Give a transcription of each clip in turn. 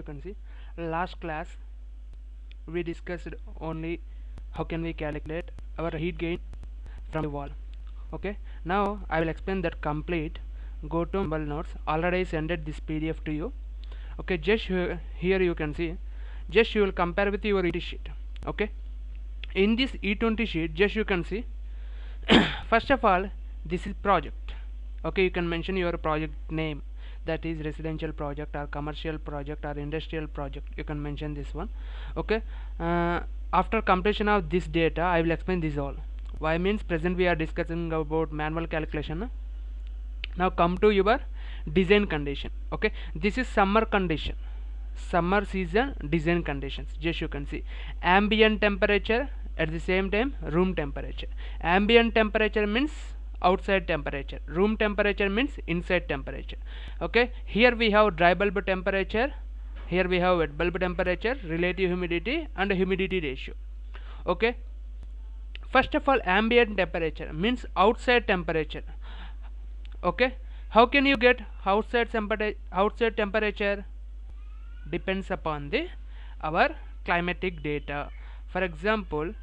You can see last class we discussed only how can we calculate our heat gain from the wall. Okay, now I will explain that complete. Go to mobile notes. Already I sent this PDF to you. Okay, just here you can see, just you will compare with your E20 sheet. Okay, in this E20 sheet just you can see first of all this is project. Okay, you can mention your project name, that is residential project or commercial project or industrial project, you can mention this one. Okay, after completion of this data I will explain this all. Why means present we are discussing about manual calculation. Now come to your design condition. Okay, this is summer condition, summer season design conditions. Just you can see ambient temperature, at the same time room temperature. Ambient temperature means outside temperature, room temperature means inside temperature. Okay, here we have dry bulb temperature, here we have wet bulb temperature, relative humidity and humidity ratio. Okay, first of all ambient temperature means outside temperature. Okay, how can you get outside temperature? Depends upon the our climatic data. For example,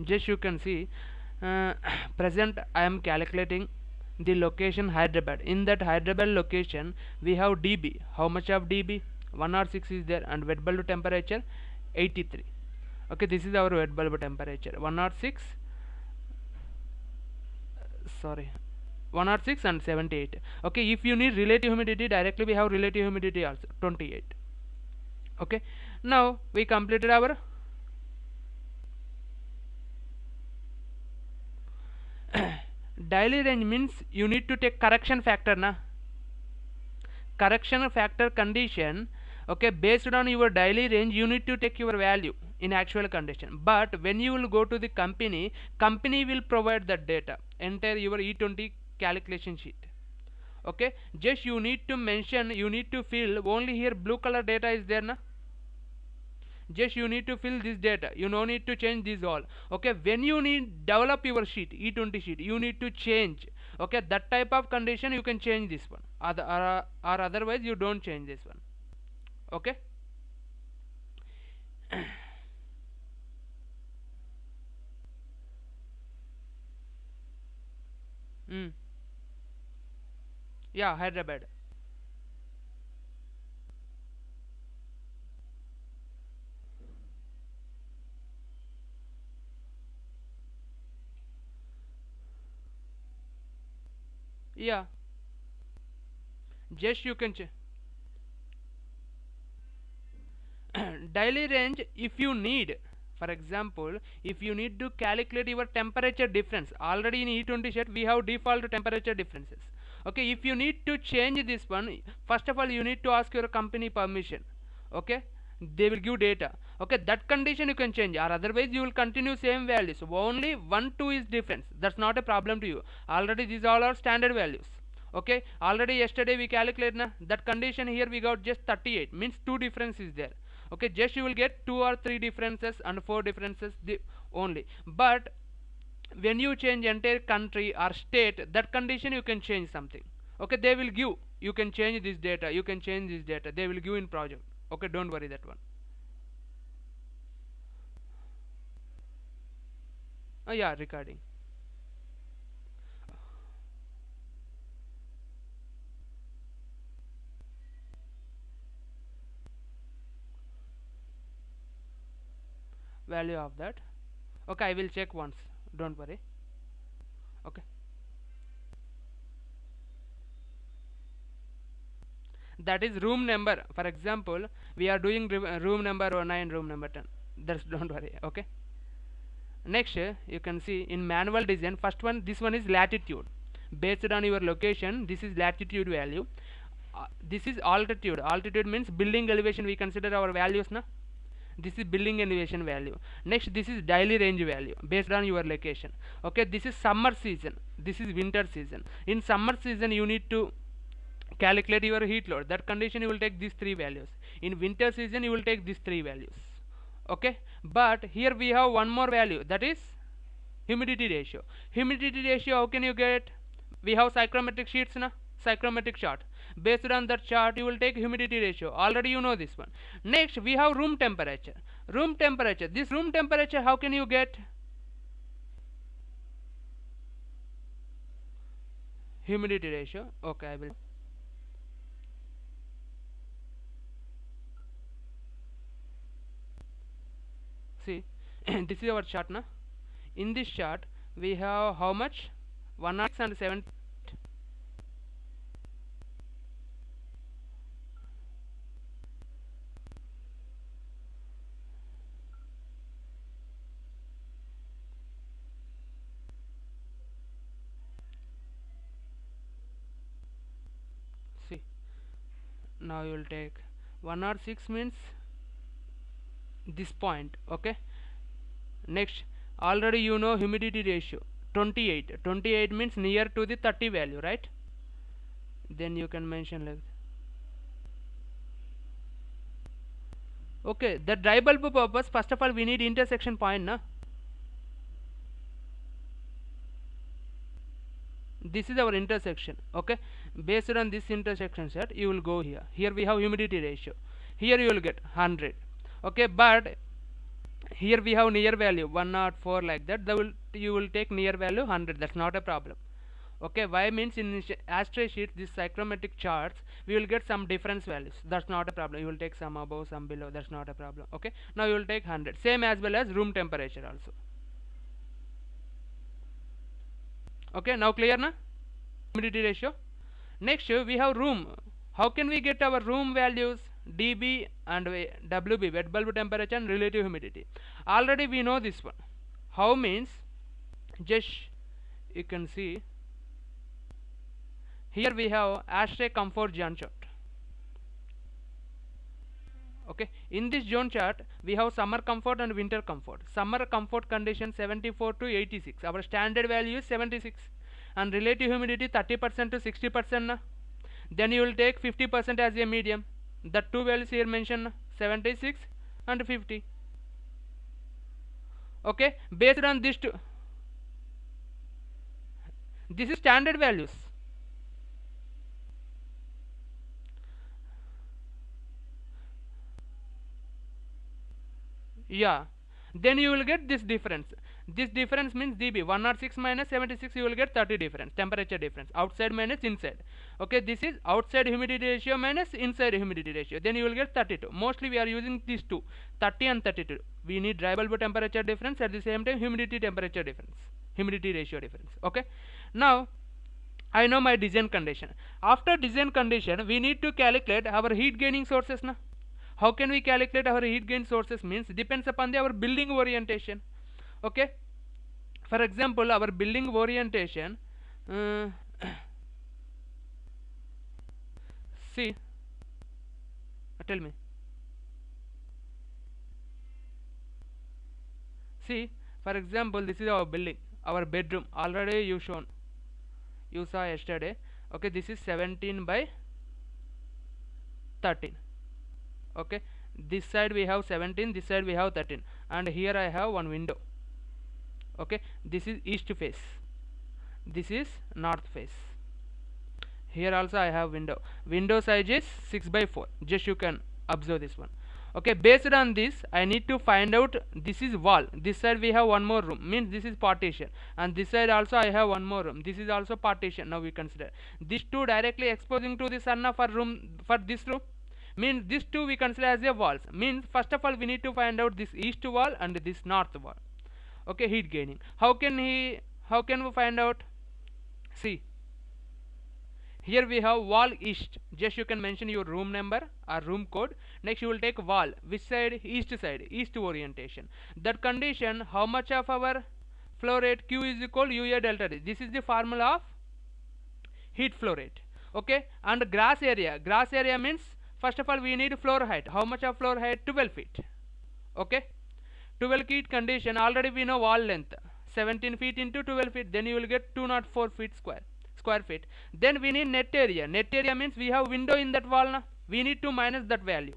just you can see present I am calculating the location Hyderabad. In that Hyderabad location we have dB. How much of dB? 106 is there, and wet bulb temperature 83. Okay, this is our wet bulb temperature 106, sorry, 106 and 78. Okay, if you need relative humidity, directly we have relative humidity also 28. Okay, now we completed our daily range. Means you need to take correction factor na, correction factor condition. Okay, based on your daily range you need to take your value in actual condition, but when you will go to the company will provide that data, enter your E20 calculation sheet. Okay, just you need to mention, you need to fill only here blue color data is there na, just you need to fill this data, you no need to change this all. Okay, when you need develop your sheet, E20 sheet, you need to change. Okay, that type of condition you can change this one, or otherwise you don't change this one. Okay. Yeah, Hyderabad. Yeah, just you can daily range. If you need, for example, if you need to calculate your temperature difference, already in E20 sheet we have default temperature differences. Okay, if you need to change this one, first of all you need to ask your company permission. Okay, they will give data. Okay, that condition you can change, or otherwise you will continue same values. Only 1 2 is difference, that's not a problem to you. Already these all are standard values. Okay, already yesterday we calculate na, that condition here we got just 38, means 2 difference is there. Okay, just you will get 2 or 3 differences and 4 differences only. But when you change entire country or state, that condition you can change something. Okay, they will give, you can change this data, you can change this data, they will give in project. Okay, don't worry that one. Oh yeah, recording. Value of that. Okay, I will check once, don't worry. Okay, that is room number. For example, we are doing room number 9, room number 10, that's don't worry. Okay, next you can see in manual design, first one, this one is latitude. Based on your location, this is latitude value. This is altitude. Altitude means building elevation, we consider our values na, this is building elevation value. Next, this is daily range value based on your location. Okay, this is summer season, this is winter season. In summer season you need to calculate your heat load, that condition you will take these 3 values. In winter season you will take these 3 values. Okay, but here we have one more value, that is humidity ratio. Humidity ratio how can you get? We have psychrometric sheets na, psychrometric chart. Based on that chart, you will take humidity ratio. Already you know this one. Next, we have room temperature. Room temperature. This room temperature, how can you get? Humidity ratio. Okay, I will. See, this is our chart now. In this chart, we have how much? 106 and 7. See, now you will take 106 means this point. Okay. Next, already you know humidity ratio 28. 28 means near to the 30 value, right? Then you can mention like. Okay, the dry bulb purpose, first of all we need intersection point, na? This is our intersection. Okay, based on this intersection set, you will go here. Here we have humidity ratio. Here you will get 100. Okay, but here we have near value 104 like that. You will take near value 100. That's not a problem. Okay, why means in astray sheet, these psychrometric charts, we will get some difference values. That's not a problem. You will take some above, some below. That's not a problem. Okay, now you will take 100. Same as well as room temperature also. Okay, now clear na? Humidity ratio. Next, we have room. How can we get our room values? dB and WB, wet bulb temperature and relative humidity. Already we know this one. How means, just you can see here we have astray comfort zone chart. Okay, in this zone chart we have summer comfort and winter comfort. Summer comfort condition 74 to 86. Our standard value is 76, and relative humidity 30% to 60% na? Then you will take 50% as a medium. The two values here mentioned, 76 and 50. Okay, based on this two, this is standard values. Yeah, then you will get this difference. This difference means dB. 106 minus 76, you will get 30 difference, temperature difference. Outside minus inside. Okay, this is outside humidity ratio minus inside humidity ratio. Then you will get 32. Mostly we are using these two, 30 and 32. We need dry bulb temperature difference, at the same time humidity temperature difference, humidity ratio difference. Okay, now I know my design condition. After design condition, we need to calculate our heat gaining sources na. How can we calculate our heat gain sources? Means depends upon our building orientation. Okay, for example, our building orientation, see, tell me, see, for example, this is our building, our bedroom. Already you saw yesterday. Okay, this is 17 by 13. Okay, this side we have 17, this side we have 13, and here I have one window. Okay, this is east face, this is north face. Here also I have window size is 6 by 4. Just you can observe this one. Okay, based on this I need to find out, this is wall, this side we have one more room, means this is partition, and this side also I have one more room, this is also partition. Now we consider these two directly exposing to the sun for this room, means these two we consider as a walls. Means first of all we need to find out this east wall and this north wall. Okay, heat gaining. How can we find out? See, here we have wall east. Just you can mention your room number or room code. Next you will take wall, which side? East side, east orientation. That condition, how much of our flow rate? Q is equal UA delta D. This is the formula of heat flow rate. Okay, and grass area means, first of all we need floor height. How much of floor height? 12 feet. Okay, 12 feet condition. Already we know wall length 17 feet into 12 feet, then you will get 204 feet square feet. Then we need net area means we have window in that wall na? We need to minus that value.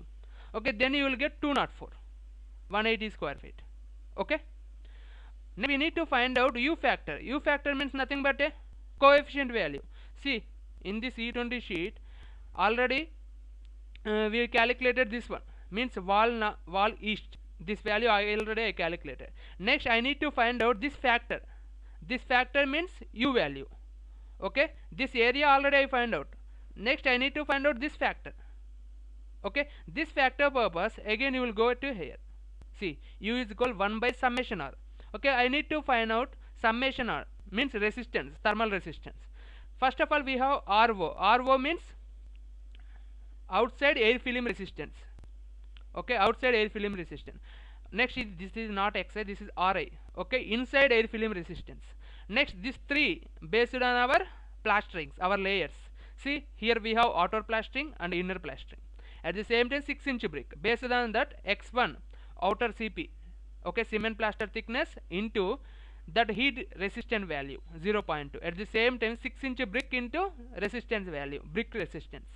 Okay, then you will get 204, 180 square feet. Okay, now we need to find out U factor. Means nothing but a coefficient value. See, in this E20 sheet already we calculated this one, means wall east, this value I already calculated. Next I need to find out this factor. This factor means u value. Okay, this area already I find out. Next I need to find out this factor. Okay, this factor purpose again you will go to here. See, u is equal 1 by summation r. Okay, I need to find out summation r, means resistance, thermal resistance. First of all we have RO. RO means outside air film resistance. Okay, outside air film resistance. Next is, this is not XI, this is RI. Okay, inside air film resistance. Next, this 3 based on our plasterings, our layers. See, here we have outer plastering and inner plastering. At the same time 6-inch brick, based on that X1 outer CP, okay, cement plaster thickness into that heat resistant value 0.2. At the same time 6-inch brick into resistance value, brick resistance.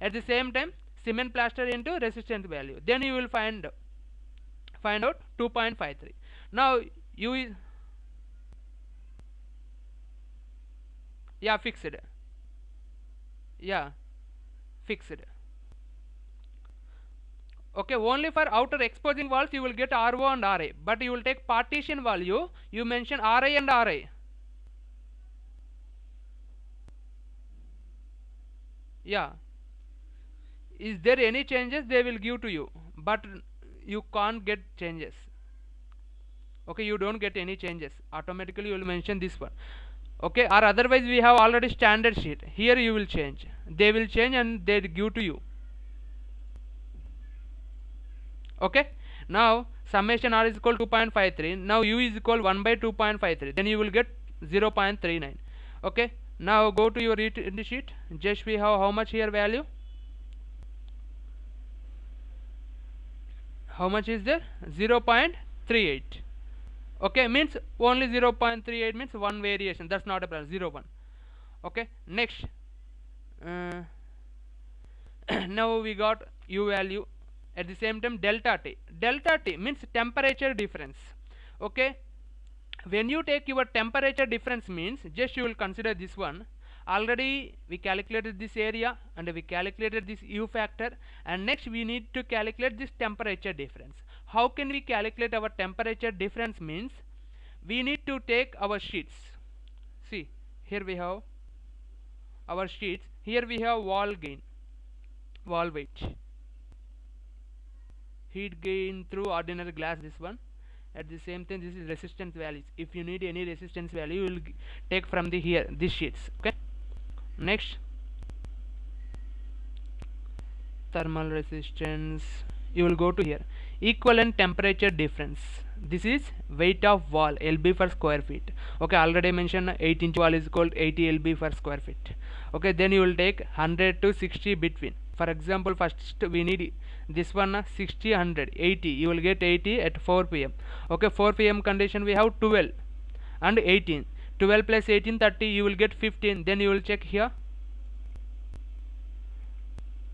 At the same time cement plaster into resistance value, then you will find out 2.53. now u is, yeah, fixed, yeah, fixed. Okay, only for outer exposing walls you will get RO and RA, but you will take partition value, you mention RA and RA. Yeah, is there any changes, they will give to you, but you can't get changes. Okay, you don't get any changes, automatically you will mention this one. Okay, or otherwise we have already standard sheet, here you will change, they will change and they give to you. Okay, now summation r is equal to 2.53. now u is equal 1 by 2.53, then you will get 0.39. okay, now go to your written sheet, just we have how much here value, how much is there, 0.38. okay, means only 0.38 means one variation, that's not a problem, 0.1. okay, next now we got u value. At the same time delta t means temperature difference. okay, when you take your temperature difference means just you will consider this one, already we calculated this area and we calculated this u factor, and next we need to calculate this temperature difference. How can we calculate our temperature difference means we need to take our sheets. See, here we have our sheets, here we have wall gain, wall weight, heat gain through ordinary glass, this one. At the same time this is resistance values, if you need any resistance value you will take from the here these sheets. okay, next thermal resistance, you will go to here equivalent temperature difference, this is weight of wall lb per square feet. okay, already mentioned 8-inch wall is called 80 lb per square feet. okay, then you will take 100 to 60 between. For example, first we need this one 60, 100, 80, you will get 80 at 4 p.m. okay, 4 p.m. condition we have 12 and 18, 12 plus 18 30, you will get 15. then you will check here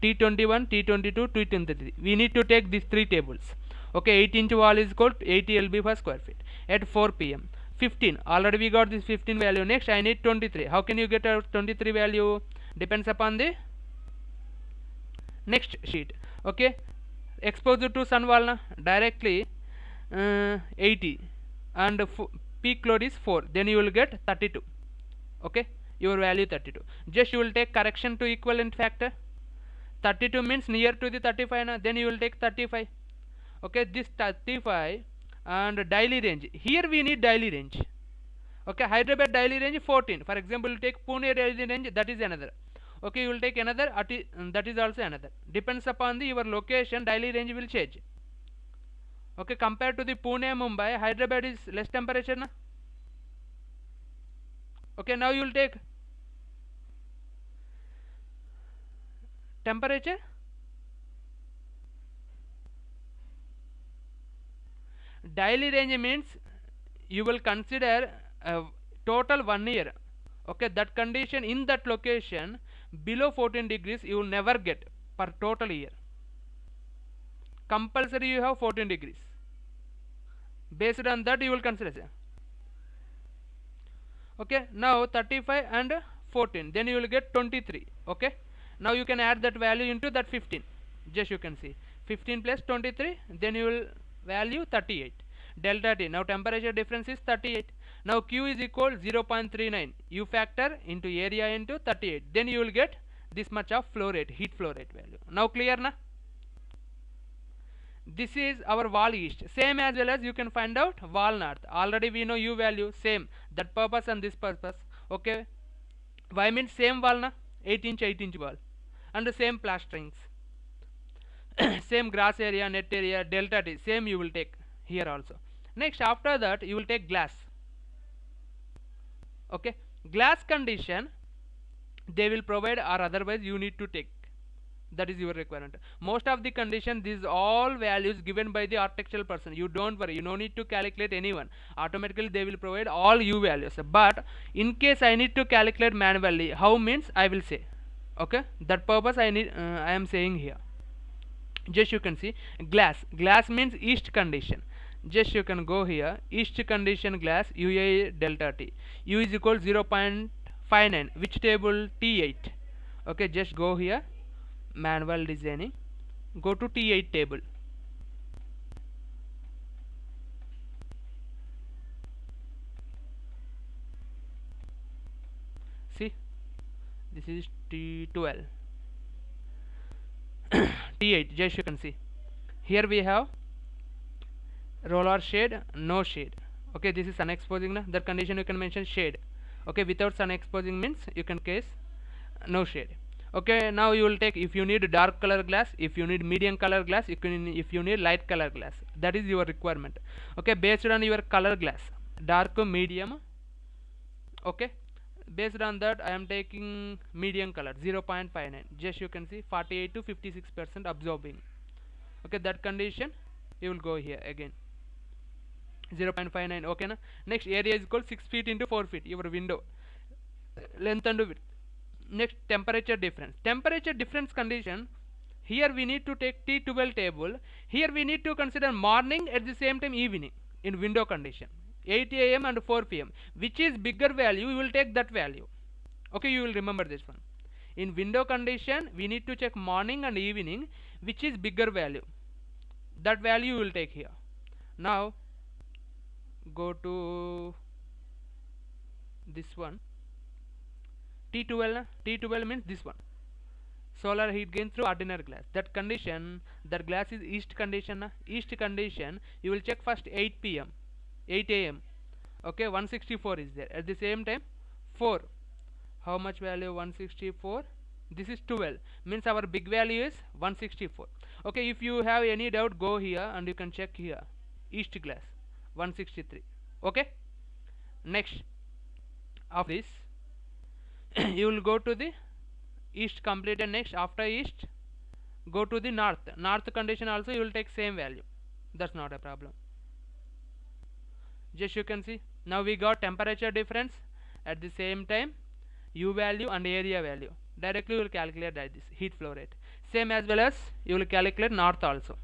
T21, T22, T23, we need to take these 3 tables. okay, 8-inch wall is called 80 lb per square feet at 4 p.m. 15, already we got this 15 value. Next I need 23. How can you get a 23 value, depends upon the next sheet. okay, exposure to sun wall na directly 80 and peak load is 4, then you will get 32. okay, your value 32. just you will take correction to equivalent factor, 32 means near to the 35 na, then you will take 35. okay, this 35 and daily range, here we need daily range. okay, Hyderabad daily range 14. for example, you take Pune daily range, that is another. okay, you will take another, that is also another, depends upon the your location, daily range will change. okay, compared to the Pune, Mumbai, Hyderabad is less temperature na. okay, now you will take temperature, daily range means you will consider total 1 year. okay, that condition in that location below 14 degrees you will never get per total year, compulsory you have 14 degrees. based on that you will consider. okay, now 35 and 14, then you will get 23. okay, Now you can add that value into that 15. Just you can see 15 plus 23, then you will value 38. Delta T, now temperature difference is 38. Now Q is equal 0.39. You factor into area into 38. Then you will get this much of flow rate, heat flow rate value. Now clear na? This is our wall east. Same as well as you can find out wall north. Already we know U value, same. That purpose and this purpose. Okay. Why means same wall na? 8-inch wall. And the same plasterings. Same grass area, net area, delta T. Same you will take here also. Next, after that you will take glass. Okay. Glass condition they will provide, or otherwise you need to take. That is your requirement. Most of the condition, these all values given by the architectural person. You don't worry, you no need to calculate anyone. Automatically they will provide all U values. But in case I need to calculate manually, how means I will say. Okay, that purpose I am saying here. Just you can see glass. Glass means east condition. Just you can go here, east condition glass UA delta T. U is equal 0.59. Which table? T8. Okay, just go here. Manual designing, go to T8 table. See, this is T12. T8, just you can see here we have roller shade, no shade. Okay, this is sun exposing na, that condition you can mention shade. Okay, without sun exposing means you can case no shade. Okay, now you will take, if you need dark color glass, if you need medium color glass, if you need light color glass, that is your requirement. Okay, based on your color glass, dark, medium. Okay, based on that I am taking medium color 0.59. just you can see 48 to 56% absorbing. Okay, that condition you will go here again 0.59. okay na? Next, area is equal 6 feet into 4 feet, your window length and width. Next, temperature difference. Temperature difference condition, here we need to take T12 table. Here we need to consider morning, at the same time evening in window condition, 8 AM and 4 PM. Which is bigger value, you will take that value. Okay, you will remember this one. In window condition we need to check morning and evening, which is bigger value. That value you will take here. Now go to this one, T12. T12 means this one, solar heat gain through ordinary glass. That condition, that glass is east condition. East condition you will check first 8 PM, 8 AM. Okay, 164 is there. At the same time 4, how much value? 164. This is 12, means our big value is 164. Okay, if you have any doubt, go here and you can check here, east glass 163. Okay, next of this you will go to the east completed. Next, after east go to the north. North condition also you will take same value, that's not a problem. Just you can see, now we got temperature difference, at the same time U value and area value. Directly you will calculate like this, heat flow rate. Same as well as you will calculate north also.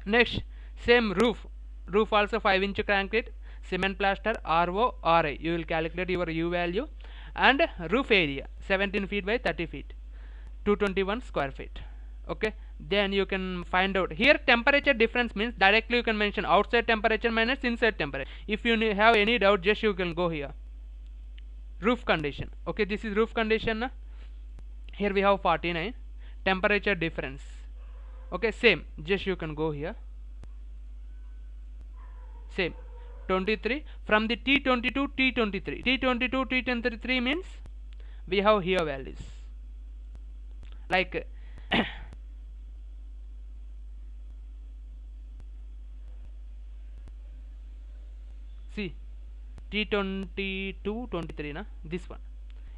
Next, same roof. Roof also 5-inch concrete, cement plaster, RO, RA. You will calculate your U value. And roof area 17 feet by 30 feet, 221 square feet. Okay, then you can find out here temperature difference means directly you can mention outside temperature minus inside temperature. If you have any doubt, just you can go here, roof condition. Okay, this is roof condition. Here we have 49, temperature difference. Okay, same, just you can go here, same 23 from the T22 T23. T22 T23 means we have here values like see T22 23 na, this one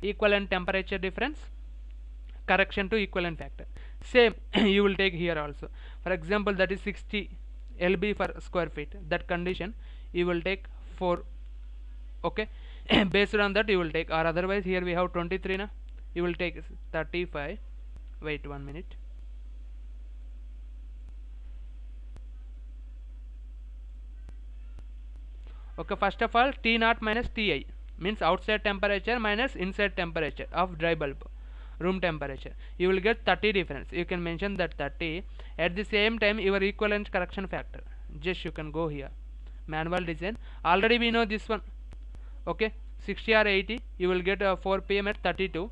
equivalent temperature difference, correction to equivalent factor. Same you will take here also. For example, that is 60 lb per square feet. That condition you will take 4. Okay, based on that you will take, or otherwise here we have 23 na, you will take 35. Wait 1 minute. Okay, first of all T0 minus Ti means outside temperature minus inside temperature of dry bulb. room temperature, you will get 30 difference. You can mention that 30. At the same time, your equivalent correction factor, just you can go here, manual design. Already we know this one. Okay, 60 or 80, you will get 4 pm at 32.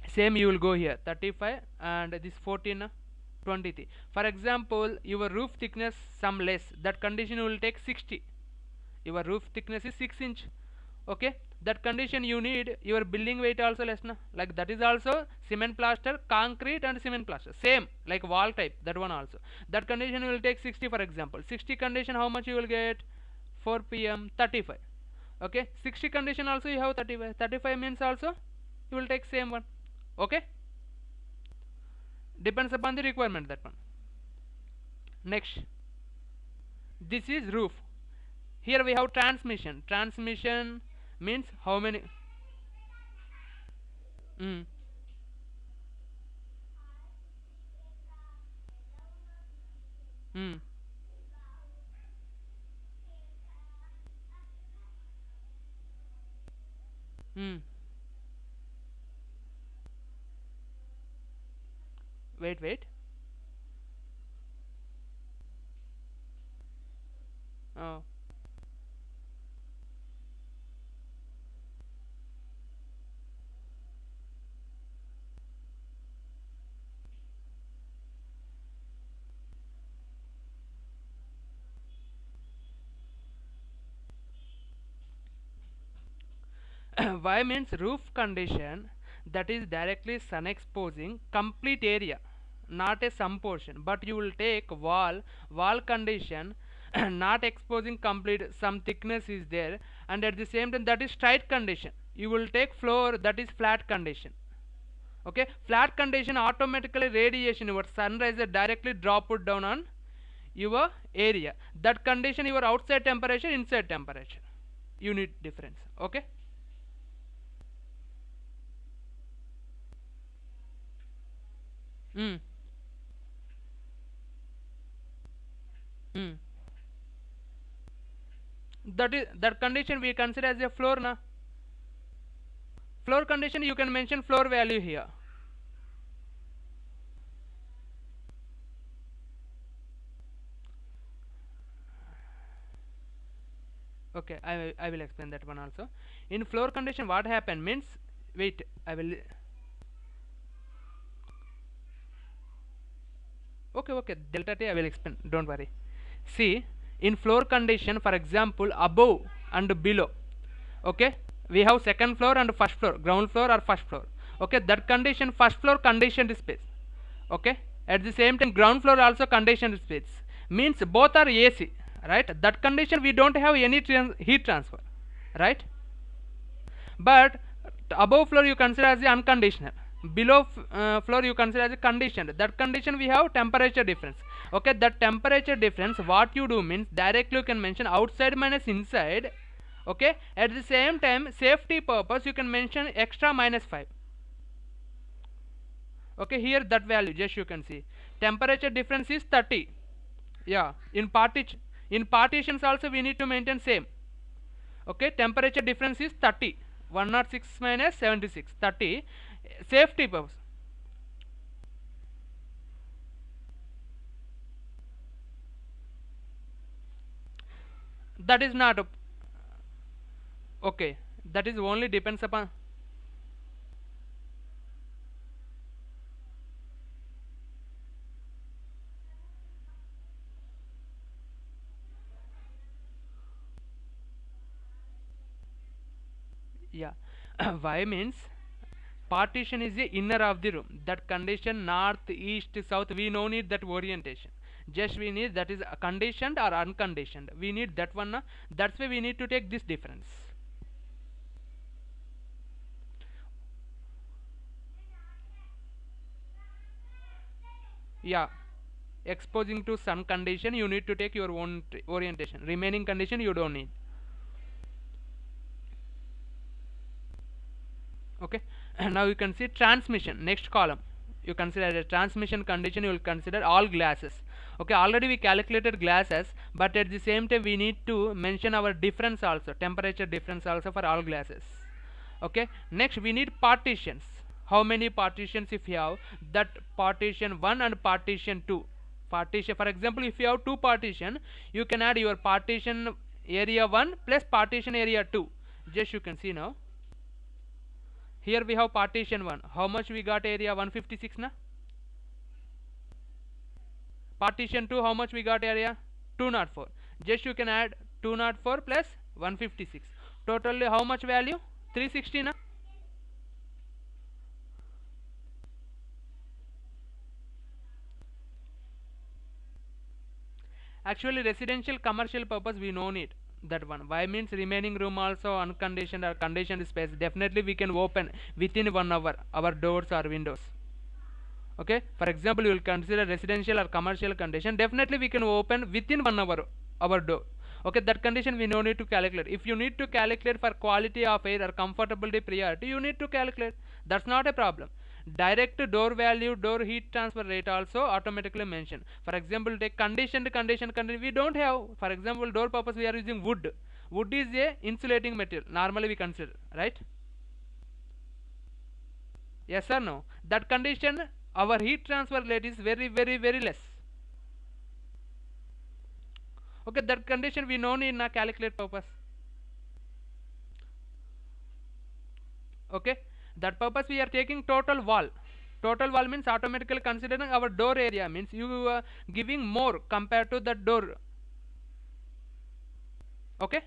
Same you will go here 35, and this 14 23. For example, your roof thickness some less, that condition you will take 60. Your roof thickness is 6 inch. Okay, that condition you need your building weight also less na, like that is also cement plaster, concrete and cement plaster, same like wall type, that one also. That condition you will take 60. For example, 60 condition, how much you will get? 4 pm 35. Okay, 60 condition also you have 35. 35 means also you will take same one. Okay, depends upon the requirement, that one. Next, this is roof. Here we have transmission. Transmission means how many? Mm. Mm. Mm. Wait, wait. Oh. Y means roof condition, that is directly sun exposing complete area, not a some portion. But you will take wall condition not exposing complete, some thickness is there, and at the same time that is straight condition. You will take floor, that is flat condition. Okay, flat condition, automatically radiation, your sunrise directly drop it down on your area. That condition, your outside temperature, inside temperature, unit difference. Okay. Mm. Mm. That condition we consider as a floor na. Floor condition, you can mention floor value here. Okay, I will explain that one also. In floor condition, what happen means, wait, I will. Okay, delta T I will explain, don't worry. See, in floor condition, for example, above and below. Okay, we have second floor and first floor, ground floor or first floor. Okay, that condition, first floor conditioned space. Okay, at the same time ground floor also conditioned space, means both are AC, right? That condition we don't have any heat transfer, right? But above floor you consider as the unconditional, below floor you consider as a conditioned. That condition we have temperature difference. Okay, that temperature difference, what you do means directly you can mention outside minus inside. Okay, at the same time safety purpose you can mention extra -5. Okay, here that value just you can see temperature difference is 30. Yeah, in partitions also we need to maintain same. Okay, temperature difference is 30. 106 minus 76, 30. Safety purpose. That is not okay, that is only depends upon. Yeah. Why means partition is the inner of the room. That condition north, east, south, we no need that orientation. Just we need that is conditioned or unconditioned. We need that one. That's why we need to take this difference. Yeah. Exposing to sun condition, you need to take your own orientation. Remaining condition you don't need. Okay. And now you can see transmission, next column. You consider a transmission condition, you will consider all glasses. Okay, already we calculated glasses, but at the same time we need to mention our difference also, temperature difference also for all glasses. Okay, next we need partitions. how many partitions if you have, that partition 1 and partition 2. Partition, for example, if you have two partition, you can add your partition area 1 plus partition area 2. Just you can see now, here we have partition 1, how much we got area? 156 na. Partition 2, how much we got area? 204. Just you can add 204 plus 156, totally how much value? 360 na. Actually residential commercial purpose we no need that one. Why means remaining room also unconditioned or conditioned space, definitely we can open within 1 hour our doors or windows. Okay, for example, you will consider residential or commercial condition, definitely we can open within 1 hour our door. Okay, that condition we no need to calculate. If you need to calculate for quality of air or comfortability priority, you need to calculate, that's not a problem. Direct door value, door heat transfer rate also automatically mentioned. For example, take conditioned condition, we don't have. For example, door purpose we are using wood. Wood is a insulating material, normally we consider, right? Yes or no? That condition, our heat transfer rate is very less. Okay, that condition we no need in a calculate purpose. Okay, that purpose we are taking total wall. Total wall means automatically considering our door area, means you are giving more compared to the door. Okay.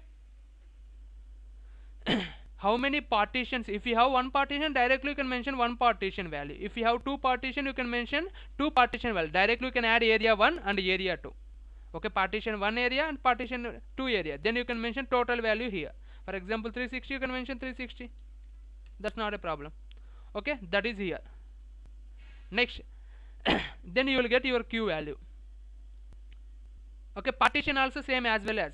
How many partitions? If you have one partition, directly you can mention one partition value. If you have two partition, you can mention two partition value. Directly you can add area 1 and area 2. Okay, partition 1 area and partition 2 area. Then you can mention total value here. For example, 360, you can mention 360. That's not a problem. Okay, that is here. Next, then you will get your Q value. Okay, partition also same as well as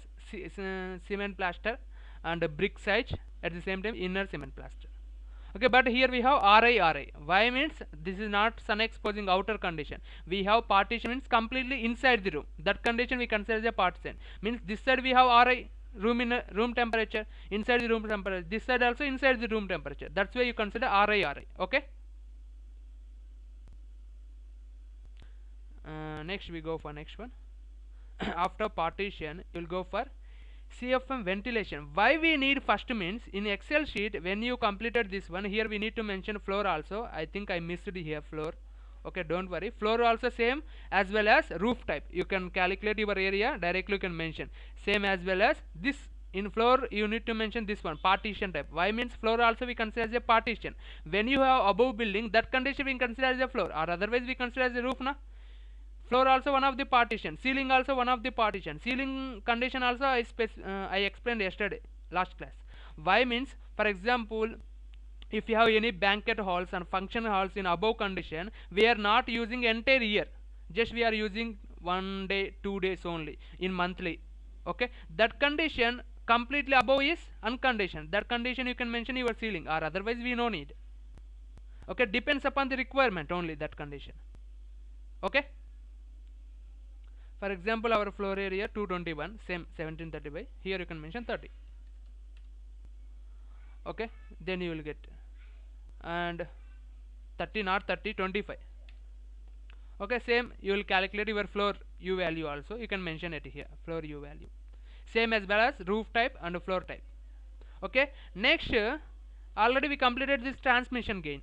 cement plaster and brick size, at the same time inner cement plaster. Okay, but here we have RI. Why means this is not sun exposing outer condition. We have partition means completely inside the room. That condition we consider as a partition. Means this side we have RI, room temperature, inside the room temperature. This side also inside the room temperature. That's why you consider RI. Okay. Next we go for next one. After partition, you will go for CFM ventilation. Why we need first means in Excel sheet when you completed this one, here we need to mention floor also. I think I missed here floor. Okay, don't worry, floor also same as well as roof type. You can calculate your area, directly you can mention same as well as this. In floor you need to mention this one, partition type. Why means floor also we consider as a partition. When you have above building, that condition we consider as a floor, or otherwise we consider as a roof na. Floor also one of the partition, ceiling also one of the partition. Ceiling condition also I explained yesterday last class. Why means, for example, if you have any banquet halls and function halls in above condition, we are not using entire year, just we are using 1 day 2 days only in monthly. Okay, that condition completely above is unconditioned. That condition you can mention your ceiling, or otherwise we no need. Okay, depends upon the requirement only, that condition. Okay. For example, our floor area 221, same 1735. Here you can mention 30. Okay, then you will get, and 30 not 30, 25. Okay, same you will calculate your floor U value also. You can mention it here, floor U value. Same as well as roof type and floor type. Okay, next already we completed this transmission gain.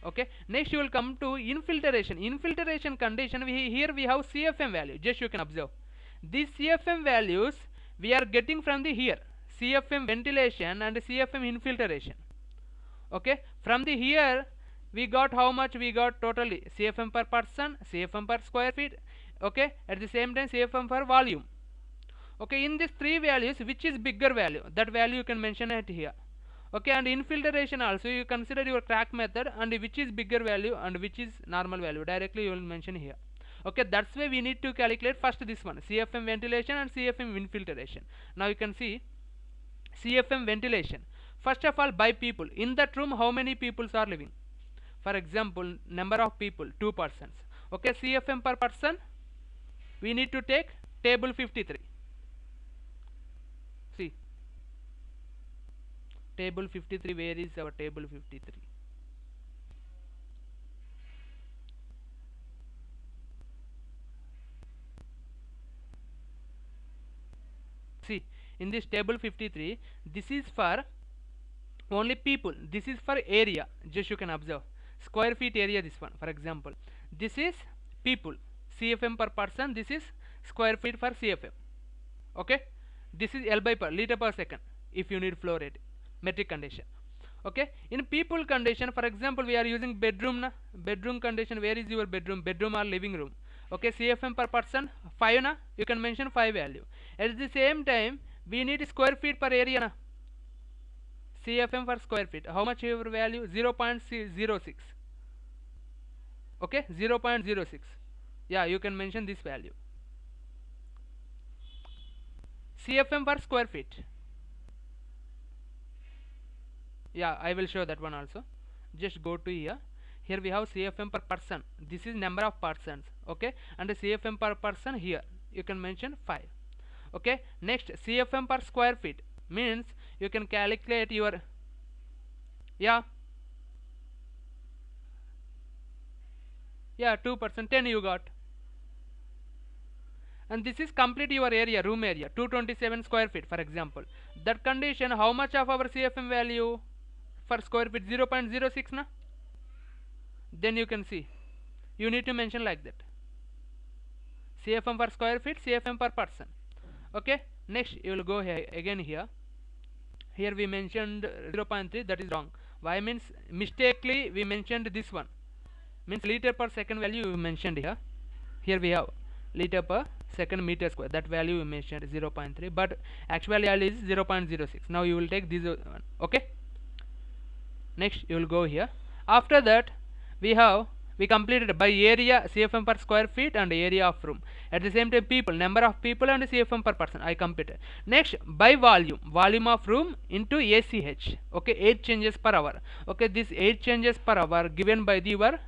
Okay, next you will come to infiltration condition. Here we have CFM value, just you can observe these CFM values we are getting from the here CFM ventilation and CFM infiltration. Okay, from the here we got how much we got totally, CFM per person, CFM per square feet. Okay, at the same time CFM per volume. Okay, in these three values which is bigger value, that value you can mention it here. Okay, and infiltration also you consider your crack method and which is bigger value and which is normal value, directly you will mention here. Okay, that's why we need to calculate first this one, CFM ventilation and CFM infiltration. Now you can see CFM ventilation. First of all, by people in that room, how many people are living? For example, number of people 2 persons. Okay, CFM per person we need to take table 53. See, table 53, where is our table 53? See, in this table 53, this is for only people, this is for area. Just you can observe square feet area, this one for example. This is people, CFM per person, this is square feet for CFM. Okay, this is L by per liter per second if you need flow rate, metric condition. Okay, in people condition, for example, we are using bedroom na, bedroom condition. Where is your bedroom? Bedroom or living room? Okay, CFM per person 5 na, you can mention 5 value. At the same time we need square feet per area na, CFM for square feet. How much your value? 0.06. Okay, 0.06. Yeah, you can mention this value. CFM for square feet. Yeah, I will show that one also. Just go to here. Here we have CFM per person. This is number of persons. Okay, and the CFM per person here you can mention 5. Okay, next CFM per square feet means you can calculate your, yeah 2%, 10 you got. And this is complete your area, room area 227 square feet for example. That condition, how much of our CFM value for square feet? 0.06 na. Then you can see you need to mention like that, CFM per square feet, CFM per person. Okay, next you will go here again. Here we mentioned 0.3, that is wrong. Why? Means mistakenly we mentioned this one, means liter per second value we mentioned here. Here we have liter per second meter square, that value we mentioned 0.3, but actual value is 0.06. now you will take this one. Okay, next you will go here. After that we completed by area, CFM per square feet and area of room. At the same time people, number of people and CFM per person I completed. Next by volume, volume of room into ACH. Okay, 8 changes per hour. Okay, this 8 changes per hour given by your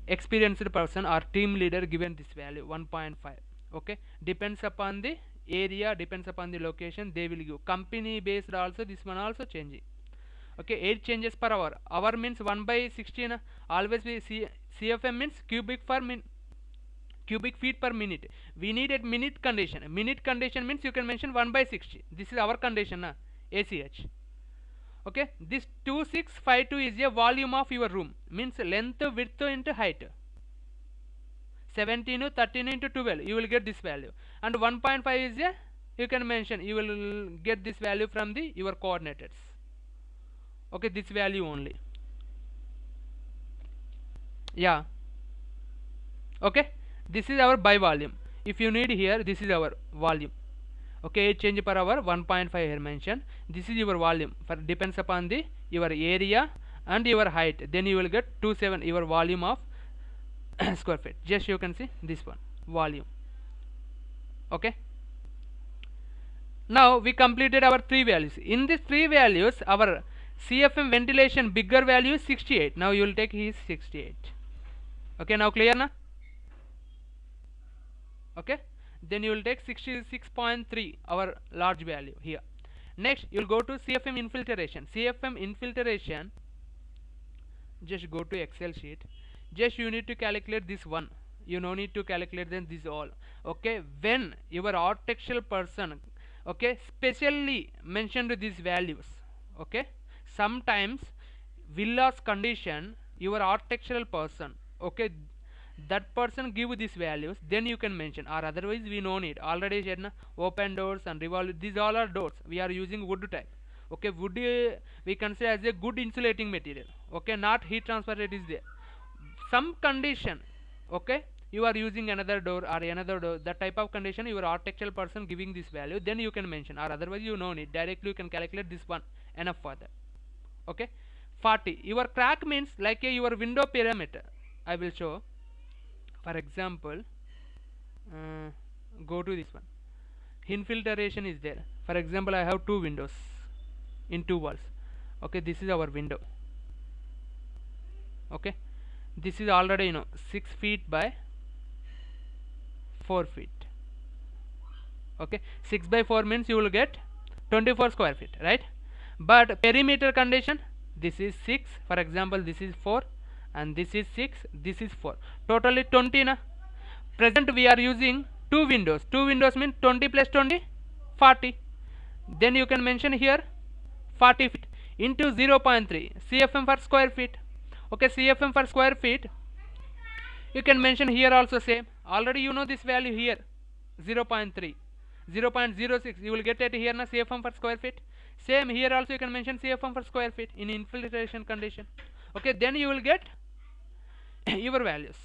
experienced person or team leader, given this value 1.5. okay, depends upon the area, depends upon the location, they will give. Company based also, this one also changing. Okay, 8 changes per hour. Hour means 1 by 16. Always we see CFM means cubic feet per minute. We need a minute condition. Minute condition means you can mention 1 by 60. This is our condition na, ACH. Okay, this 2652 is a volume of your room, means length, width into height. 17, 13 into 12 you will get this value, and 1.5 is a, you can mention, you will get this value from the your coordinates. Okay, this value only. Yeah, okay, this is our by volume. If you need here, this is our volume. Okay, 8 change per hour, 1.5 here mentioned. This is your volume, for depends upon the your area and your height, then you will get 27 your volume of square feet. Just you can see this one volume. Okay, now we completed our 3 values. In these 3 values our CFM ventilation bigger value is 68. Now you will take his 68. Okay, now clear na? Okay, then you will take 66.3 our large value here. Next you will go to CFM infiltration. CFM infiltration, just go to Excel sheet. Just you need to calculate this one, you no need to calculate then this all. Okay, when your architectural person, okay, specially mentioned these values. Okay, sometimes villas condition your architectural person, okay, that person give these values, then you can mention, or otherwise we no need. Already said na, open doors and revolve, these all are doors. We are using wood type. Okay, wood we consider as a good insulating material. Okay, not heat transfer rate is there. Some condition, okay, you are using another door or another door, that type of condition your architectural person giving this value, then you can mention, or otherwise you no need. Directly you can calculate this one, enough for that. Okay, 40 your crack means like a your window parameter. I will show. For example, go to this one, infiltration is there. For example, I have 2 windows in 2 walls. Okay, this is our window. Okay, this is already 6 feet by 4 feet. Okay, 6 by 4 means you will get 24 square feet, right? But perimeter condition, this is 6, for example this is 4 and this is 6, this is 4, totally 20 na. Present we are using 2 windows. 2 windows means 20 plus 20 40. Then you can mention here 40 feet into 0.3 CFM for square feet. Okay, CFM for square feet. You can mention here also same. Already you know this value here 0.3. 0.06 you will get it here na CFM for square feet. Same here also you can mention CFM for square feet in infiltration condition. Okay, then you will get your values.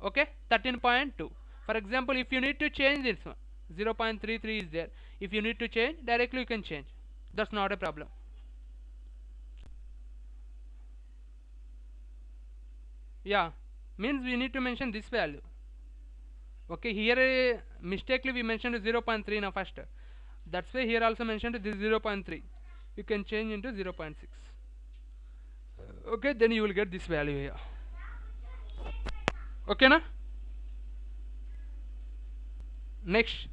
Okay, 13.2. For example, if you need to change this one, 0.33 is there. If you need to change, directly you can change. That's not a problem. Yeah, means we need to mention this value. Okay, here mistakenly we mentioned 0.3 now first. That's why here also mentioned this 0.3. You can change into 0.6. Okay, then you will get this value here. Okay na? Next,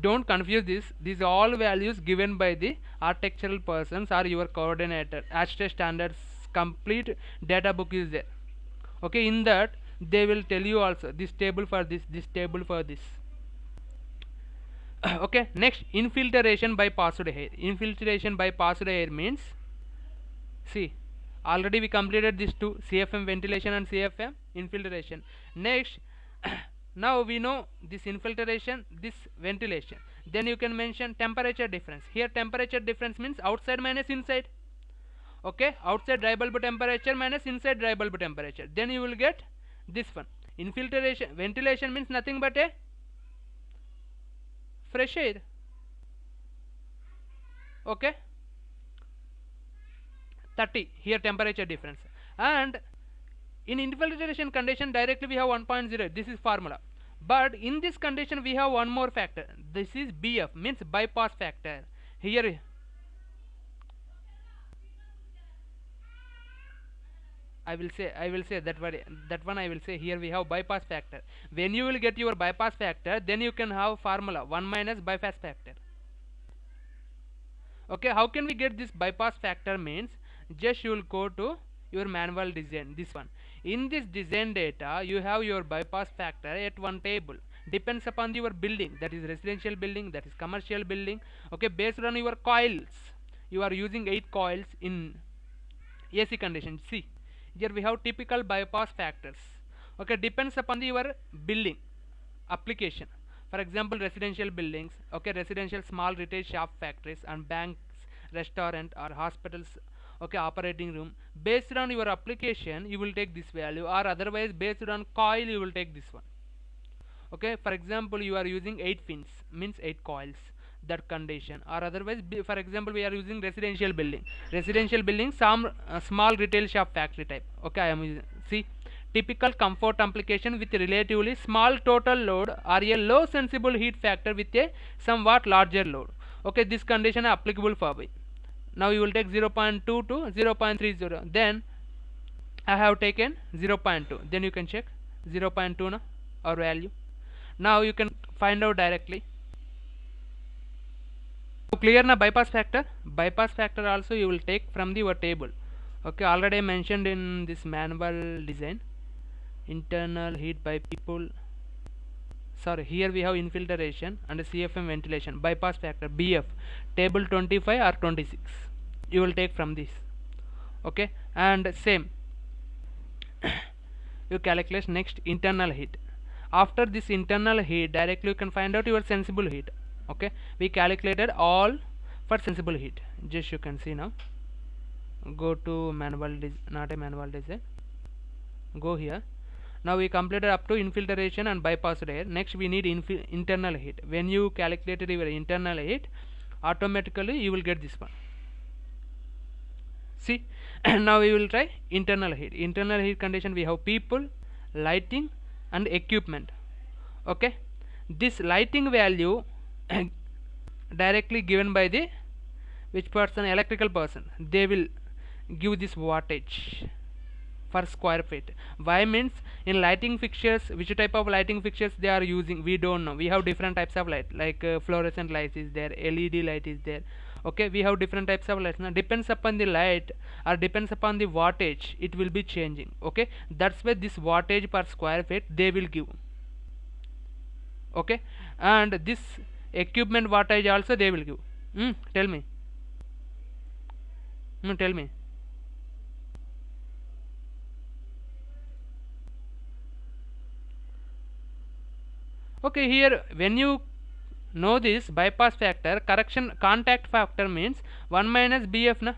don't confuse this. These are all values given by the architectural persons or your coordinator. ASHRAE standards complete data book is there. Okay, in that they will tell you also this table for this table for this. Okay, next, infiltration by passed air. Infiltration by passed air means, see, already we completed these two, CFM ventilation and CFM infiltration. Next, now we know this infiltration, this ventilation. Then you can mention temperature difference. Here temperature difference means outside minus inside. Okay, outside dry bulb temperature minus inside dry bulb temperature. Then you will get this one. Infiltration, ventilation means nothing but a fresh air. Okay, 30 here temperature difference. And in infiltration condition directly we have 1.0, this is formula. But in this condition we have one more factor, this is BF, means bypass factor. Here I will say that one I will say here we have bypass factor. When you will get your bypass factor, then you can have formula 1 minus bypass factor. Okay, how can we get this bypass factor means, just you will go to your manual design, this one. In this design data you have your bypass factor at one table, depends upon your building, that is residential building, that is commercial building. Okay, based on your coils, you are using 8 coils in AC condition. See, here we have typical bypass factors. Okay, depends upon your building application. For example, residential buildings, okay, residential small retail shop factories and banks, restaurant or hospitals, okay, operating room. Based on your application you will take this value, or otherwise based on coil you will take this one. Okay, for example you are using 8 pins means 8 coils, that condition. Or otherwise for example we are using residential building, some small retail shop factory type. Okay, I am using, see, typical comfort application with relatively small total load or a low sensible heat factor with a somewhat larger load. Okay, this condition is applicable for me. Now you will take 0.2 to 0.30. Then I have taken 0.2. Then you can check 0.2 na our value. Now you can find out directly. Clear na bypass factor? Bypass factor also you will take from the your table. Okay, already mentioned in this manual design. Internal heat by people. Sorry, here we have infiltration and CFM ventilation. Bypass factor BF, table 25 or 26. You will take from this. Okay, and same you calculate next internal heat. After this internal heat, directly you can find out your sensible heat. Okay, we calculated all for sensible heat. Just you can see now. Go to manual, not a manual design. Go here. Now we completed up to infiltration and bypassed air. Next we need internal heat. When you calculated your internal heat, automatically you will get this one. See, now we will try internal heat. Internal heat condition we have people, lighting and equipment. Okay, this lighting value directly given by the which person, electrical person, they will give this wattage per square feet. Why means in lighting fixtures, which type of lighting fixtures they are using we don't know. We have different types of light, like fluorescent light is there, LED light is there. Okay, we have different types of lights. Now depends upon the light or depends upon the wattage, it will be changing. Okay, that's why this wattage per square feet they will give. Okay, and this equipment wattage also they will give. Tell me. Tell me. Okay, here when you know this bypass factor, correction contact factor means 1 minus BF na.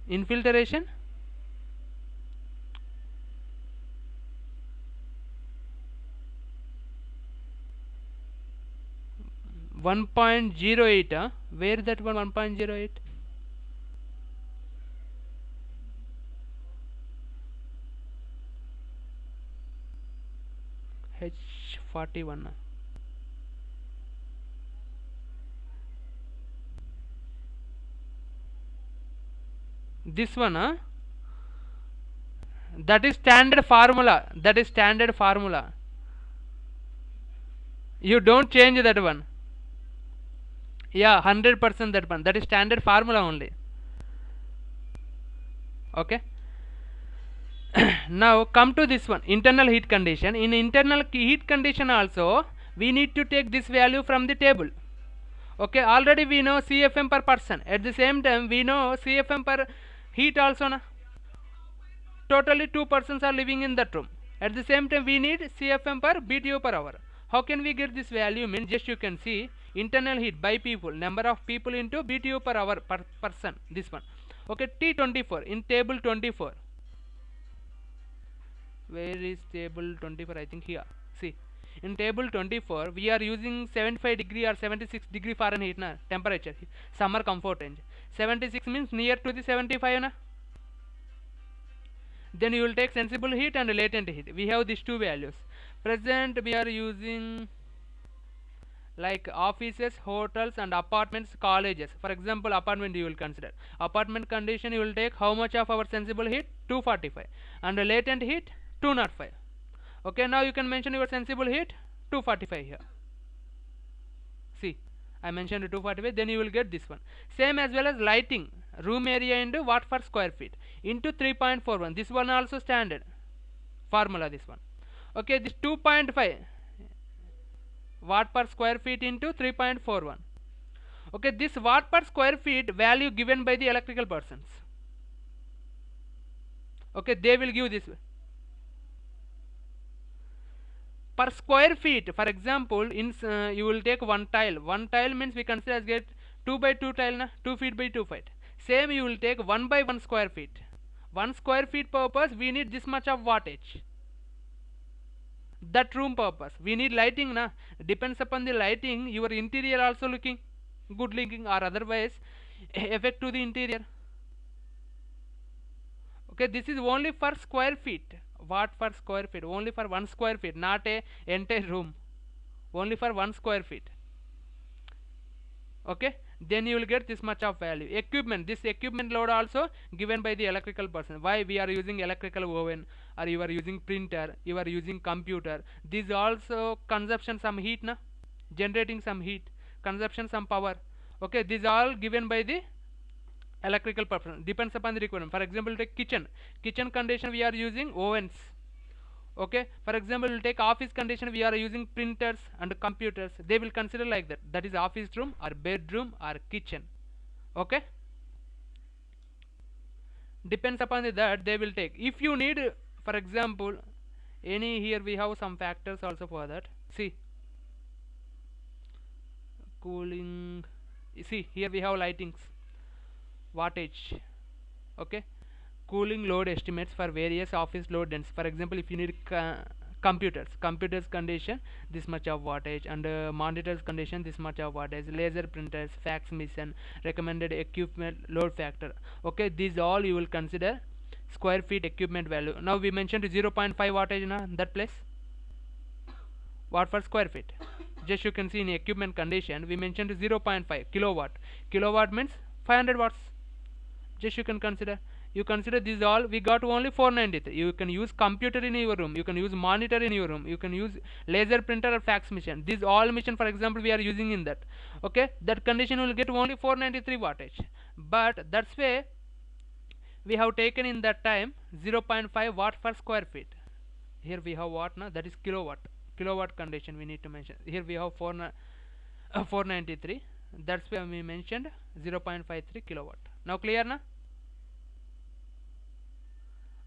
Infiltration 1.08. Where that one 1.08? H41. This one, that is standard formula. That is standard formula. You don't change that one. Yeah, 100% that one. That is standard formula only. Okay. Now come to this one, internal heat condition. In internal heat condition also, we need to take this value from the table. Okay, already we know CFM per person. At the same time, we know CFM per heat also. Na? Totally 2 persons are living in that room. At the same time, we need CFM per BTU per hour. How can we get this value? Means just you can see internal heat by people, number of people into BTU per hour per person. This one. Okay, T24 in table 24. Where is table 24? I think here. See, in table 24 we are using 75 degree or 76 degree Fahrenheit na temperature, summer comfort range. 76 means near to the 75 na. Then you will take sensible heat and latent heat. We have these two values. Present we are using like offices, hotels and apartments, colleges. For example, apartment you will consider. Apartment condition you will take how much of our sensible heat? 245 and latent heat 205. Okay, now you can mention your sensible heat 245 here. See, I mentioned 245, then you will get this one. Same as well as lighting, room area into watt per square feet into 3.41. This one also standard formula, this one. Okay, this 2.5 watt per square feet into 3.41. Okay, this watt per square feet value given by the electrical persons. Okay, they will give this per square feet. For example, in you will take one tile. One tile means we consider as get 2 by 2 tile na, 2 feet by 2 feet. Same you will take 1 by 1 square feet. 1 square feet purpose we need this much of wattage. That room purpose we need lighting na, depends upon the lighting your interior also looking good looking or otherwise effect to the interior. Okay, this is only for square feet. Watt per square feet, only for 1 square feet, not a entire room, only for 1 square feet. Okay, then you will get this much of value. Equipment, this equipment load also given by the electrical person. Why we are using electrical oven, or you are using printer, you are using computer, these also consumption some heat na, generating some heat, consumption some power. Okay, these all given by the electrical person, depends upon the requirement. For example, take kitchen condition we are using ovens. Okay, for example, we'll take office condition we are using printers and computers. They will consider like that, that is office room or bedroom or kitchen. Okay, depends upon that they will take. If you need, for example, any, here we have some factors also for that. See, cooling, see here we have lightings, wattage. Okay, cooling load estimates for various office load density. For example, if you need computers condition this much of wattage, and monitors condition this much of wattage, laser printers, fax machine, recommended equipment load factor. Okay, these all you will consider square feet equipment value. Now we mentioned 0.5 wattage na that place, watt per square feet. Just you can see in equipment condition we mentioned 0.5 kilowatt. Kilowatt means 500 watts. Just you can consider you consider this all, we got only 493. You can use computer in your room, you can use monitor in your room, you can use laser printer or fax machine. These all machine, for example, we are using in that. Okay, that condition will get only 493 wattage. But that's why we have taken in that time 0.5 watt per square feet. Here we have watt now, that is kilowatt condition we need to mention. Here we have 493, that's why we mentioned 0.53 kilowatt. Now clear na?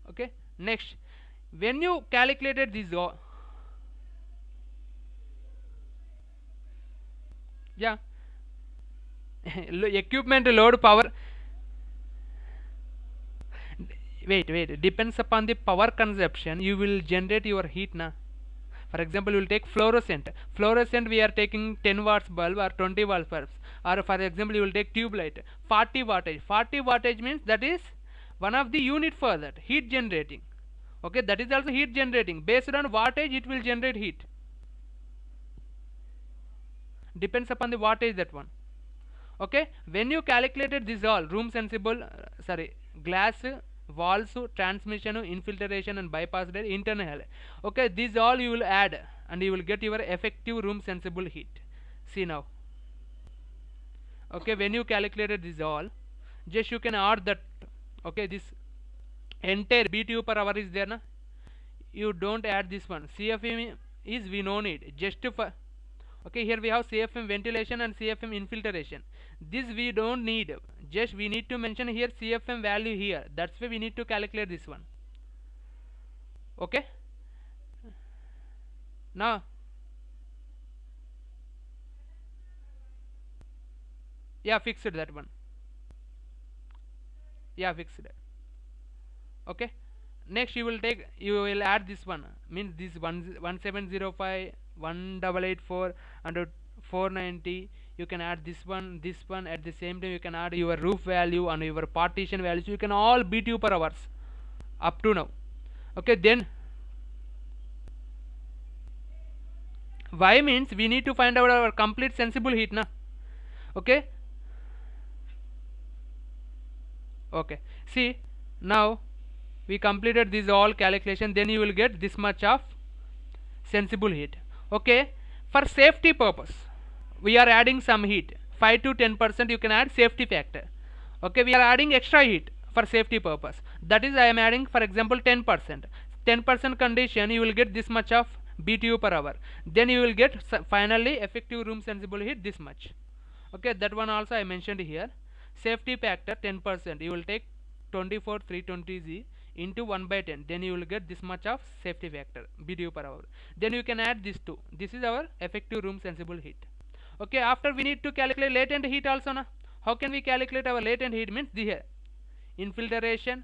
Okay, next, when you calculated this yeah equipment load power, wait, depends upon the power consumption you will generate your heat na. For example, you will take fluorescent we are taking 10 watts bulb or 20 watts bulbs, or for example you will take tube light 40 wattage means that is one of the unit for that heat generating. Okay, that is also heat generating. Based on wattage it will generate heat, depends upon the wattage, that one. Okay, when you calculated this all room sensible glass, walls, transmission, infiltration and bypass air, internal. Okay, these all you will add and you will get your effective room sensible heat. See now. Okay, when you calculated this all, just you can add that. Okay, this entire BTU per hour is there na. You don't add this one. CFM is we no need, just for. Okay, here we have CFM ventilation and CFM infiltration. This we don't need, just we need to mention here CFM value here. That's why we need to calculate this one. Okay, now yeah, fixed that one. Yeah, fixed it. Okay, next you will add this one, means this 1705 1884 and 490. You can add this one at the same time. You can add your roof value and your partition values. You can all BTU per hours up to now. Okay, then why means we need to find out our complete sensible heat na. Okay, okay, see now we completed this all calculation, then you will get this much of sensible heat. Okay, for safety purpose we are adding some heat, 5 to 10% you can add safety factor. Okay, we are adding extra heat for safety purpose, that is I am adding for example 10% condition, you will get this much of BTU per hour, then you will get finally effective room sensible heat this much. Okay, that one also I mentioned here. Safety factor 10%, you will take 24320Z into 1 by 10, then you will get this much of safety factor BTU per hour. Then you can add this two. This is our effective room sensible heat. Okay, after we need to calculate latent heat also na. How can we calculate our latent heat? Means here infiltration,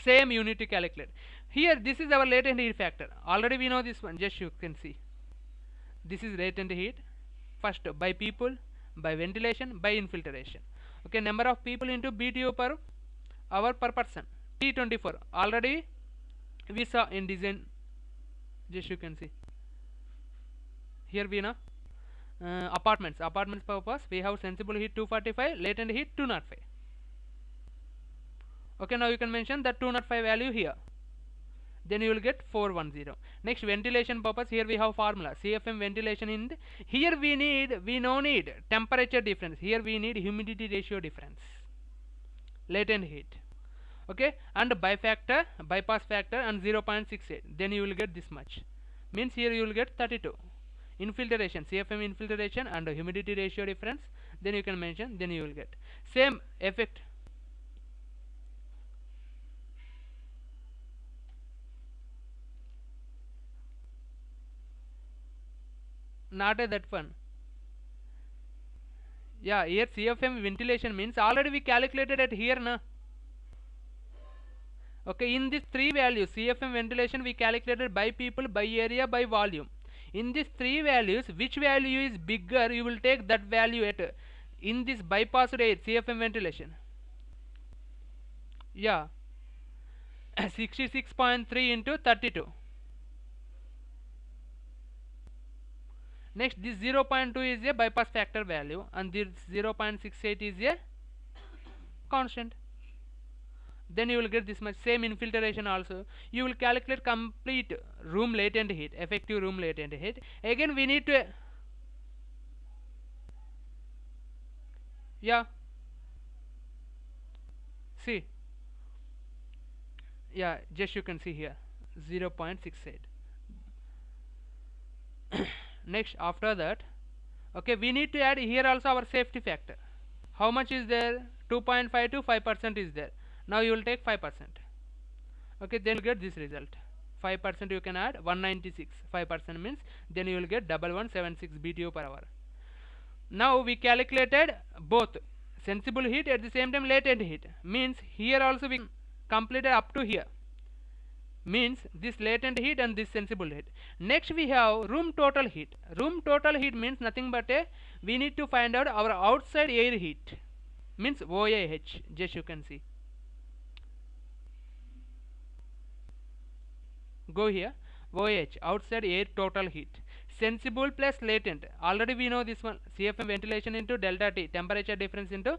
same you need to calculate. Here this is our latent heat factor, already we know this one, just you can see this is latent heat. First by people, by ventilation, by infiltration. Okay, number of people into BTU per hour per person, T24 already we saw in design, just you can see here we know. Apartments purpose we have sensible heat 245, latent heat 205. Okay, now you can mention that 205 value here, then you will get 410. Next, ventilation purpose, here we have formula CFM ventilation in the, here we no need temperature difference, here we need humidity ratio difference, latent heat. Okay, and bypass factor and 0.68, then you will get this much, means here you will get 32. Infiltration, CFM infiltration and humidity ratio difference, then you can mention, then you will get same effect. Not that one. Yeah, here CFM ventilation means already we calculated it here na. Okay, in these three values CFM ventilation we calculated by people, by area, by volume. In these three values, which value is bigger, you will take that value at in this bypassed air CFM ventilation. Yeah, 66.3 into 32. Next, this 0.2 is a bypass factor value and this 0.68 is a constant. then you will get this much. Same infiltration also, you will calculate complete room latent heat, effective room latent heat. Again we need to, yeah, see, yeah, just you can see here 0.68. Next, after that, okay, we need to add here also our safety factor. How much is there? 2.5 to 5% is there. Now you will take 5%. Okay, then you get this result. 5% you can add 196. 5% means then you will get 1176 BTU per hour. Now we calculated both sensible heat at the same time latent heat. Means here also we completed up to here. Means this latent heat and this sensible heat. Next we have room total heat. Room total heat means nothing but we need to find out our outside air heat. Means OAH. Just you can see. Go here. OAH, outside air total heat. Sensible plus latent. Already we know this one. CFM ventilation into delta T. Temperature difference into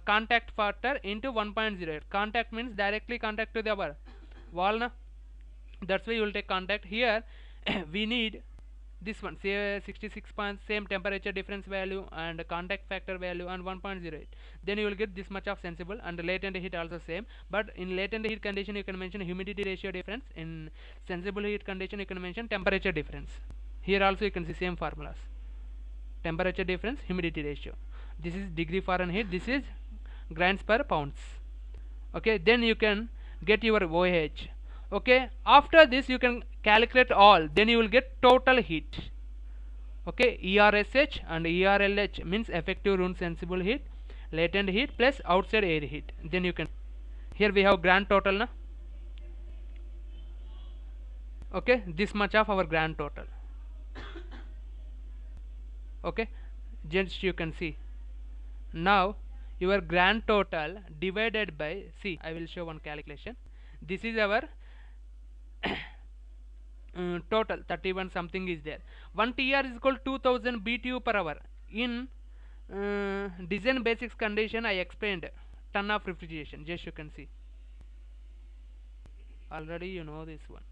contact factor into 1.08. Contact means directly contact to the our wall. Na? That's why you will take contact. Here we need this one. Say 66 points, same temperature difference value and contact factor value and 1.08. Then you will get this much of sensible, and latent heat also same. But in latent heat condition you can mention humidity ratio difference. In sensible heat condition you can mention temperature difference. Here also you can see same formulas. Temperature difference, humidity ratio. This is degree Fahrenheit. This is grains per pounds. Okay, then you can get your OH. Okay, after this you can calculate all, then you will get total heat. Okay, ERSH and ERLH means effective room sensible heat, latent heat plus outside air heat. Then you can, here we have grand total na. Okay, this much of our grand total. Okay, just you can see. Now your grand total divided by, see, I will show one calculation. This is our total 31 something is there. 1 TR is equal to 2000 BTU per hour. In design basics condition I explained ton of refrigeration. Just you can see. Already you know this one.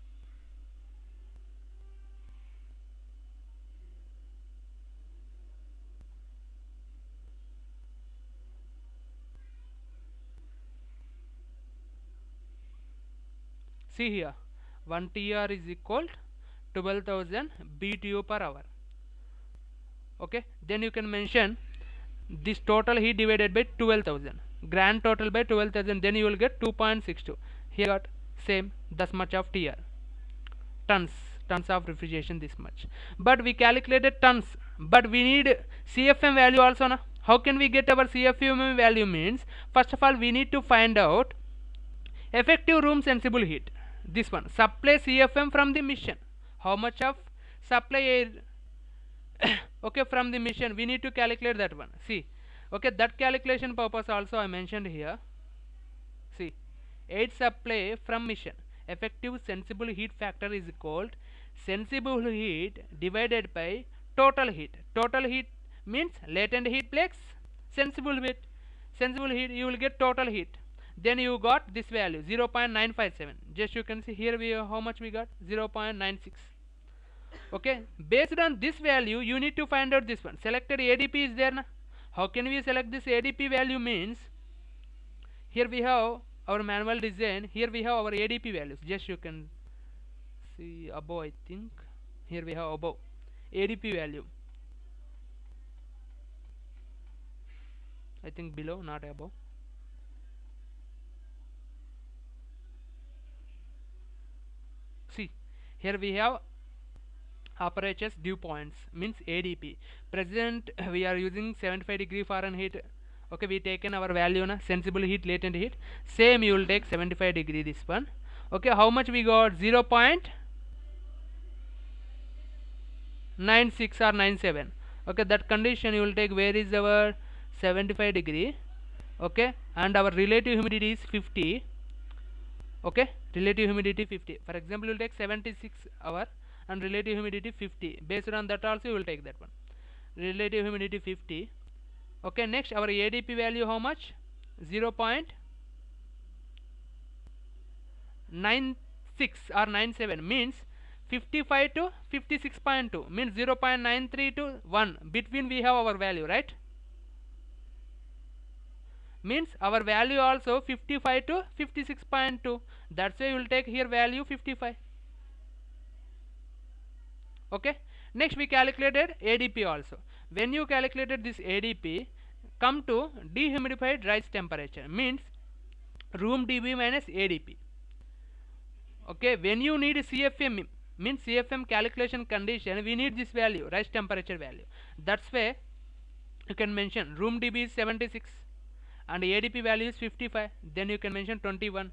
See here, 1 TR is equal to 12,000 BTU per hour. Okay, then you can mention this total heat divided by 12,000. Grand total by 12,000, then you will get 2.62. Here got same, thus much of TR. Tons of refrigeration, this much. But we calculated tons, but we need CFM value also na. How can we get our CFM value? Means first of all we need to find out effective room sensible heat. This one, supply CFM from the mission. How much of supply air okay from the mission, we need to calculate that one. See, okay, that calculation purpose also I mentioned here. See, air supply from mission, effective sensible heat factor is called sensible heat divided by total heat. Total heat means latent heat plus sensible heat. Sensible heat, you will get total heat. Then you got this value 0.957. Just you can see here we how much we got 0.96. Okay, based on this value you need to find out this one. Selected ADP is there na. How can we select this ADP value? Means here we have our manual design. Here we have our ADP values. Just you can see above. I think here we have above ADP value. I think below, not above. See, here we have apertures dew points means ADP. Present we are using 75 degree Fahrenheit. Okay, we taken our value na, sensible heat, latent heat. Same you will take 75 degree this one. Okay, how much we got? 0.96 or 97. Okay, that condition you will take. Where is our 75 degree? Okay, and our relative humidity is 50. Okay, relative humidity 50. For example, you will take 76 hour and relative humidity 50. Based on that also you will take that one. Relative humidity 50. Okay, next our ADP value how much? 0.997. 96 or 97 means 55 to 56.2 means 0.93 to 1 between we have our value, right? Means our value also 55 to 56.2. That's why you will take here value 55. Okay, next we calculated ADP also. When you calculated this ADP, come to dehumidified rise temperature means room dB minus ADP. Okay, when you need CFM means CFM calculation condition, we need this value, rise temperature value. That's why you can mention room dB is 76 and ADP value is 55. Then you can mention 21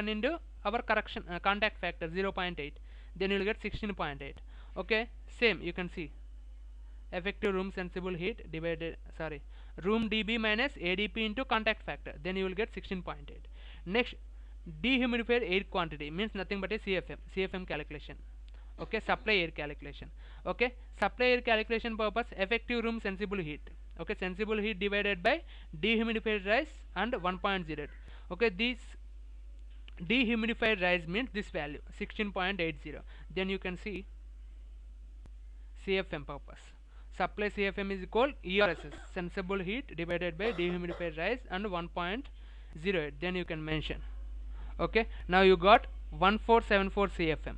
into our correction contact factor 0.8. Then you will get 16.8. Okay, same you can see effective room sensible heat divided room dB minus ADP into contact factor, then you will get 16.8. next, dehumidified air quantity means nothing but a CFM calculation. Okay, supply air calculation. Okay, supply air calculation purpose, effective room sensible heat. Okay, sensible heat divided by dehumidified rise and 1.0. okay, this dehumidified rise means this value 16.80. then you can see CFM purpose. Supply CFM is equal ERSS, sensible heat divided by dehumidified rise and 1.08. then you can mention. Okay, now you got 1474 CFM.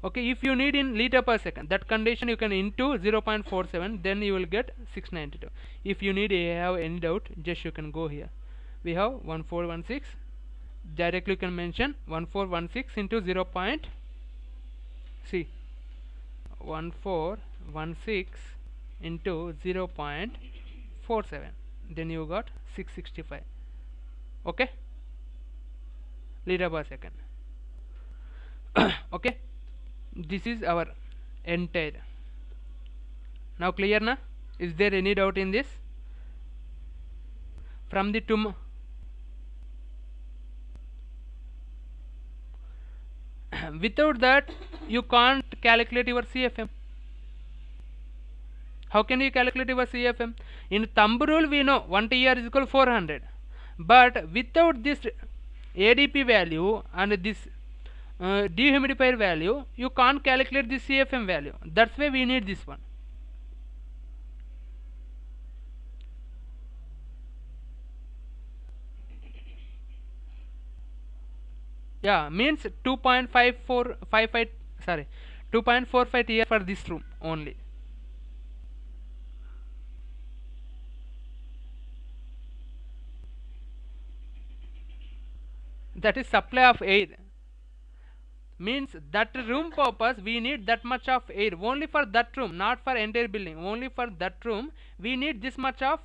Okay, if you need in liter per second, that condition you can into 0.47, then you will get 692. If you need have any doubt, just you can go here. We have 1416. Directly you can mention 1416 into 0. See, 1416 into 0.47, then you got 665. Okay, liter per second. Okay, this is our entire. Now clear na? Is there any doubt in this? From the without that you can't calculate your CFM. How can you calculate your CFM? In thumb rule we know 1 TR is equal to 400, but without this ADP value and this dehumidifier value, you can't calculate the CFM value. That's why we need this one. Yeah, means 2.45 TR for this room only. That is supply of air. Means that room purpose we need that much of air only for that room, not for entire building. Only for that room we need this much of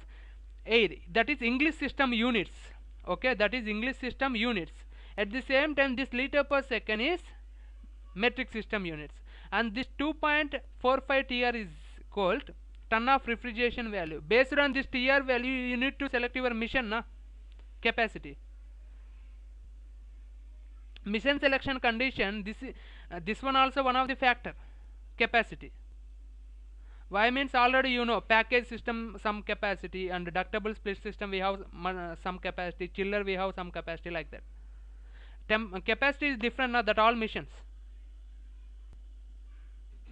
air. That is English system units. Okay, that is English system units. At the same time, this liter per second is metric system units, and this 2.45 TR is called ton of refrigeration value. Based on this TR value, you need to select your mission capacity. Mission selection condition, this one also one of the factor, capacity. Why means already you know package system some capacity, and ductable split system we have some capacity, chiller we have some capacity, like that. Capacity is different that all missions.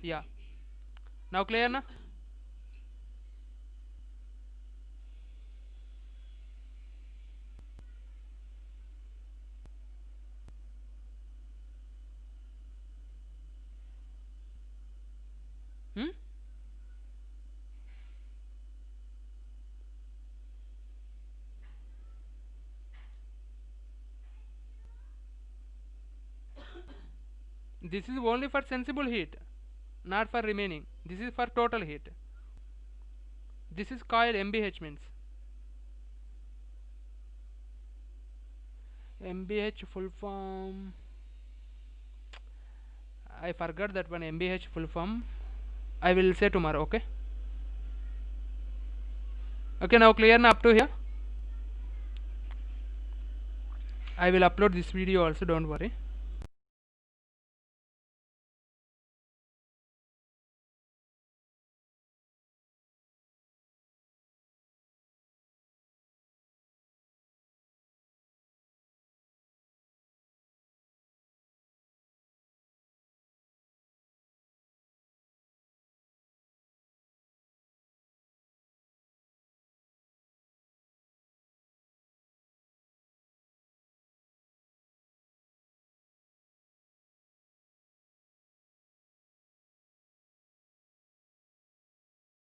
Yeah, now clear na? This is only for sensible heat, not for remaining. This is for total heat. This is coil MBH means. MBH full form, I forgot that one. MBH full form I will say tomorrow. Okay. Okay, now clear na up to here? I will upload this video also, don't worry.